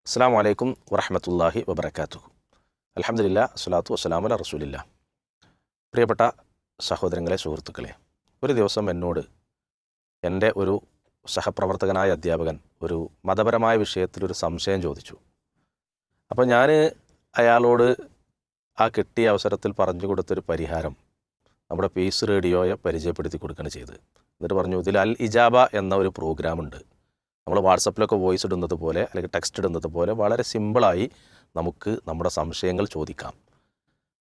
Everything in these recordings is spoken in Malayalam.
അസ്സലാമു അലൈക്കും വറഹ്മത്തുള്ളാഹി വബറകാതുഹു. അൽഹംദുലില്ലാഹ് സ്വലാത്തു വസ്സലാമു അലാ റസൂലില്ലാഹ്. പ്രിയപ്പെട്ട സഹോദരങ്ങളെ, സുഹൃത്തുക്കളെ, ഒരു ദിവസം എന്നോട് എൻ്റെ ഒരു സഹപ്രവർത്തകനായ അധ്യാപകൻ ഒരു മതപരമായ വിഷയത്തിലൊരു സംശയം ചോദിച്ചു. അപ്പോൾ ഞാൻ അയാളോട് ആ കിട്ടിയ അവസരത്തിൽ പറഞ്ഞു കൊടുത്തൊരു പരിഹാരം നമ്മുടെ പീസ് റേഡിയോയെ പരിചയപ്പെടുത്തി കൊടുക്കുകയാണ് ചെയ്തത്. എന്നിട്ട് പറഞ്ഞു, ഇതിൽ അൽ ഇജാബ എന്ന ഒരു പ്രോഗ്രാമുണ്ട്. നമ്മൾ വാട്സപ്പിലൊക്കെ വോയിസ് ഇടുന്നത് പോലെ അല്ലെങ്കിൽ ടെക്സ്റ്റ് ഇടുന്നത് പോലെ വളരെ സിമ്പിളായി നമുക്ക് നമ്മുടെ സംശയങ്ങൾ ചോദിക്കാം.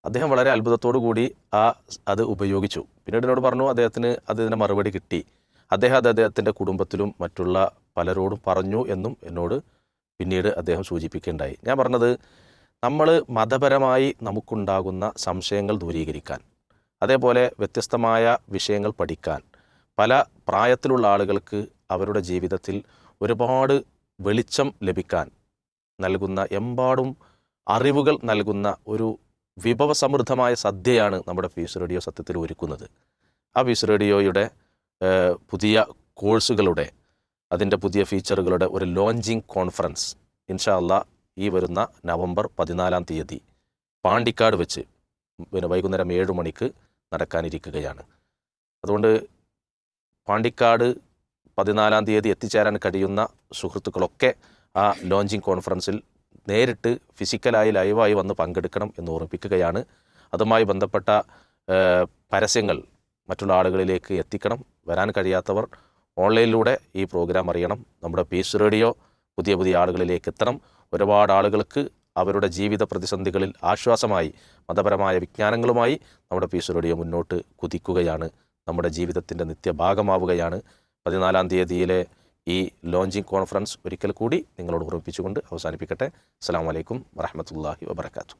അദ്ദേഹം വളരെ അത്ഭുതത്തോടു കൂടി അത് ഉപയോഗിച്ചു. പിന്നീട് എന്നോട് പറഞ്ഞു അദ്ദേഹത്തിന് അതിന് മറുപടി കിട്ടി. അദ്ദേഹത്തിൻ്റെ കുടുംബത്തിലും മറ്റുള്ള പലരോടും പറഞ്ഞു എന്നും എന്നോട് പിന്നീട് അദ്ദേഹം സൂചിപ്പിക്കുകയുണ്ടായി. ഞാൻ പറഞ്ഞത്, നമ്മൾ മതപരമായി നമുക്കുണ്ടാകുന്ന സംശയങ്ങൾ ദൂരീകരിക്കാൻ, അതേപോലെ വ്യത്യസ്തമായ വിഷയങ്ങൾ പഠിക്കാൻ, പല പ്രായത്തിലുള്ള ആളുകൾക്ക് അവരുടെ ജീവിതത്തിൽ ഒരുപാട് വെളിച്ചം ലഭിക്കാൻ നൽകുന്ന, എമ്പാടും അറിവുകൾ നൽകുന്ന ഒരു വിഭവസമൃദ്ധമായ സദ്യയാണ് നമ്മുടെ പീസ് റേഡിയോ സത്യത്തിൽ ഒരുക്കുന്നത്. ആ പീസ് റേഡിയോയുടെ പുതിയ കോഴ്സുകളുടെ, അതിൻ്റെ പുതിയ ഫീച്ചറുകളുടെ ഒരു ലോഞ്ചിങ് കോൺഫറൻസ് ഇൻഷാ അല്ലാഹ് ഈ വരുന്ന നവംബർ 14 പാണ്ടിക്കാട് വെച്ച് വൈകുന്നേരം 7 മണിക്ക് നടക്കാനിരിക്കുകയാണ്. അതുകൊണ്ട് പാണ്ടിക്കാട് 14 എത്തിച്ചേരാൻ കഴിയുന്ന സുഹൃത്തുക്കളൊക്കെ ആ ലോഞ്ചിങ് കോൺഫറൻസിൽ നേരിട്ട് ഫിസിക്കലായി ലൈവായി വന്ന് പങ്കെടുക്കണം എന്ന് ഓർമ്മിപ്പിക്കുകയാണ്. അതുമായി ബന്ധപ്പെട്ട പരസ്യങ്ങൾ മറ്റുള്ള ആളുകളിലേക്ക് എത്തിക്കണം. വരാൻ കഴിയാത്തവർ ഓൺലൈനിലൂടെ ഈ പ്രോഗ്രാം അറിയണം. നമ്മുടെ പീസ് റേഡിയോ പുതിയ പുതിയ ആളുകളിലേക്ക് എത്തണം. ഒരുപാട് ആളുകൾക്ക് അവരുടെ ജീവിത പ്രതിസന്ധികളിൽ ആശ്വാസമായി മതപരമായ വിജ്ഞാനങ്ങളുമായി നമ്മുടെ പീസ് റേഡിയോ മുന്നോട്ട് കുതിക്കുകയാണ്, നമ്മുടെ ജീവിതത്തിൻ്റെ നിത്യഭാഗമാവുകയാണ്. 14 ഈ ലോഞ്ചിങ് കോൺഫറൻസ് ഒരിക്കൽ കൂടി നിങ്ങളോട് ഓർമ്മിപ്പിച്ചുകൊണ്ട് അവസാനിപ്പിക്കട്ടെ. അസ്സലാമു അലൈക്കും വറഹ്മത്തുള്ളാഹി വബറകാതുഹു.